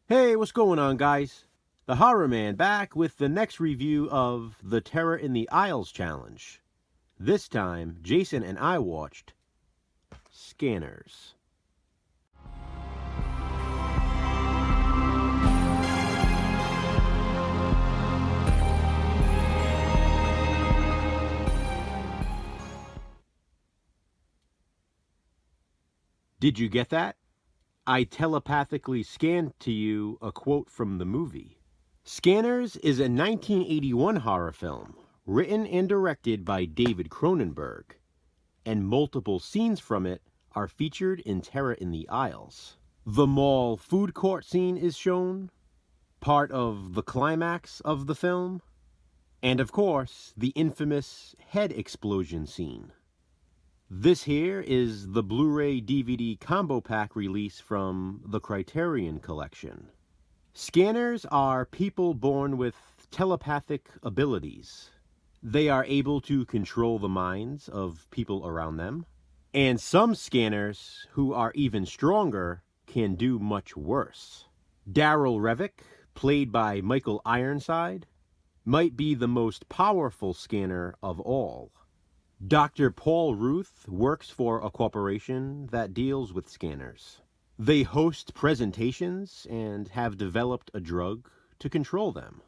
Hey, what's going on, guys? The Horror Man back with the next review of the Terror in the Aisles challenge. This time, Jason and I watched Scanners. Did you get that? I telepathically scanned to you a quote from the movie. Scanners is a 1981 horror film written and directed by David Cronenberg, and multiple scenes from it are featured in Terror in the Aisles. The mall food court scene is shown, part of the climax of the film, and of course, the infamous head explosion scene. This here is the Blu-ray DVD combo pack release from the Criterion Collection. Scanners are people born with telepathic abilities. They are able to control the minds of people around them, and some scanners, who are even stronger, can do much worse. Daryl Revick, played by Michael Ironside, might be the most powerful scanner of all. Dr. Paul Ruth works for a corporation that deals with scanners. They host presentations and have developed a drug to control them.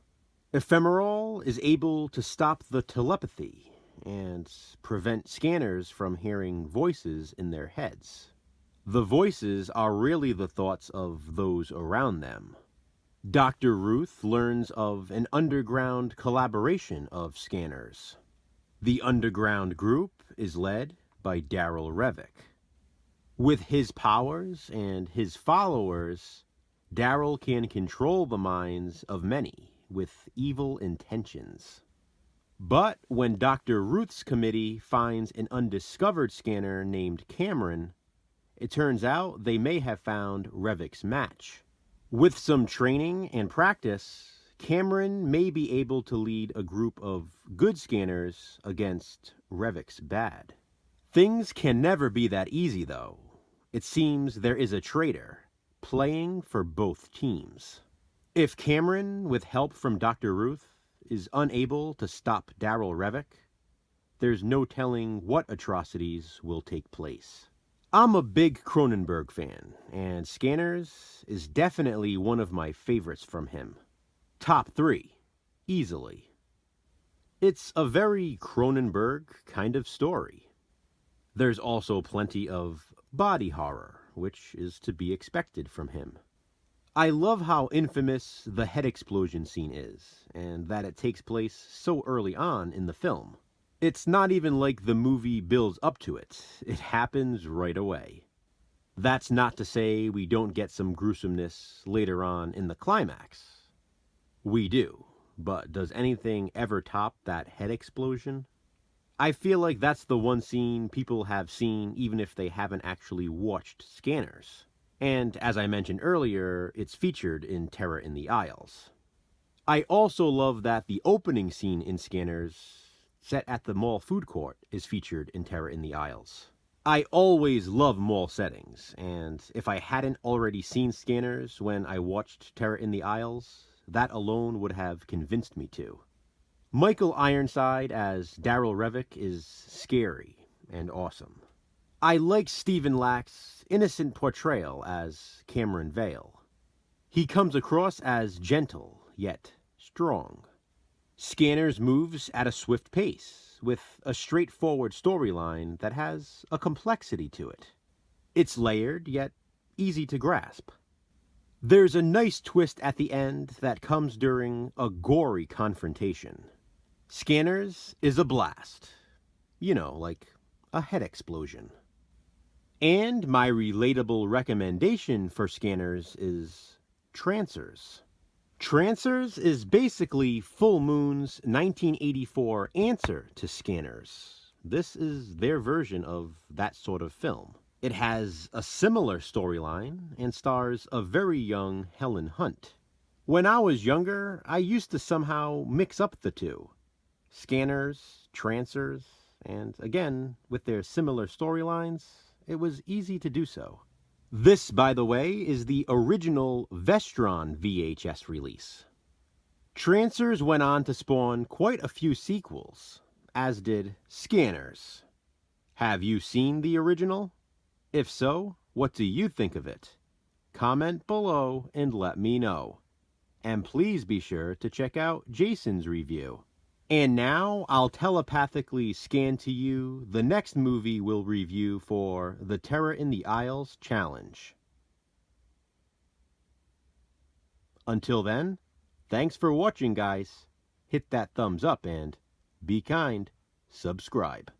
Ephemeral is able to stop the telepathy and prevent scanners from hearing voices in their heads. The voices are really the thoughts of those around them. Dr. Ruth learns of an underground collaboration of scanners. The underground group is led by Daryl Revick. With his powers and his followers, Daryl can control the minds of many with evil intentions. But when Dr. Ruth's committee finds an undiscovered scanner named Cameron, it turns out they may have found Revick's match. With some training and practice, Cameron may be able to lead a group of good scanners against Revick's bad. Things can never be that easy, though. It seems there is a traitor playing for both teams. If Cameron, with help from Dr. Ruth, is unable to stop Daryl Revick, there's no telling what atrocities will take place. I'm a big Cronenberg fan, and Scanners is definitely one of my favorites from him. Top 3, easily. It's a very Cronenberg kind of story. There's also plenty of body horror, which is to be expected from him. I love how infamous the head explosion scene is, and that it takes place so early on in the film. It's not even like the movie builds up to it. It happens right away. That's not to say we don't get some gruesomeness later on in the climax. We do, but does anything ever top that head explosion? I feel like that's the one scene people have seen even if they haven't actually watched Scanners. And as I mentioned earlier, it's featured in Terror in the Aisles. I also love that the opening scene in Scanners, set at the mall food court, is featured in Terror in the Aisles. I always love mall settings, and if I hadn't already seen Scanners when I watched Terror in the Aisles, that alone would have convinced me to. Michael Ironside as Daryl Revick is scary and awesome. I like Stephen Lack's innocent portrayal as Cameron Vale. He comes across as gentle, yet strong. Scanners moves at a swift pace, with a straightforward storyline that has a complexity to it. It's layered, yet easy to grasp. There's a nice twist at the end that comes during a gory confrontation. Scanners is a blast. You know, like a head explosion. And my relatable recommendation for Scanners is Trancers. Trancers is basically Full Moon's 1984 answer to Scanners. This is their version of that sort of film. It has a similar storyline and stars a very young Helen Hunt. When I was younger, I used to somehow mix up the two. Scanners, Trancers, and again, with their similar storylines, it was easy to do so. This, by the way, is the original Vestron VHS release. Trancers went on to spawn quite a few sequels, as did Scanners. Have you seen the original? If so, what do you think of it? Comment below and let me know. And please be sure to check out Jason's review. And now I'll telepathically scan to you the next movie we'll review for the Terror in the Aisles challenge. Until then, thanks for watching, guys. Hit that thumbs up and, be kind, subscribe.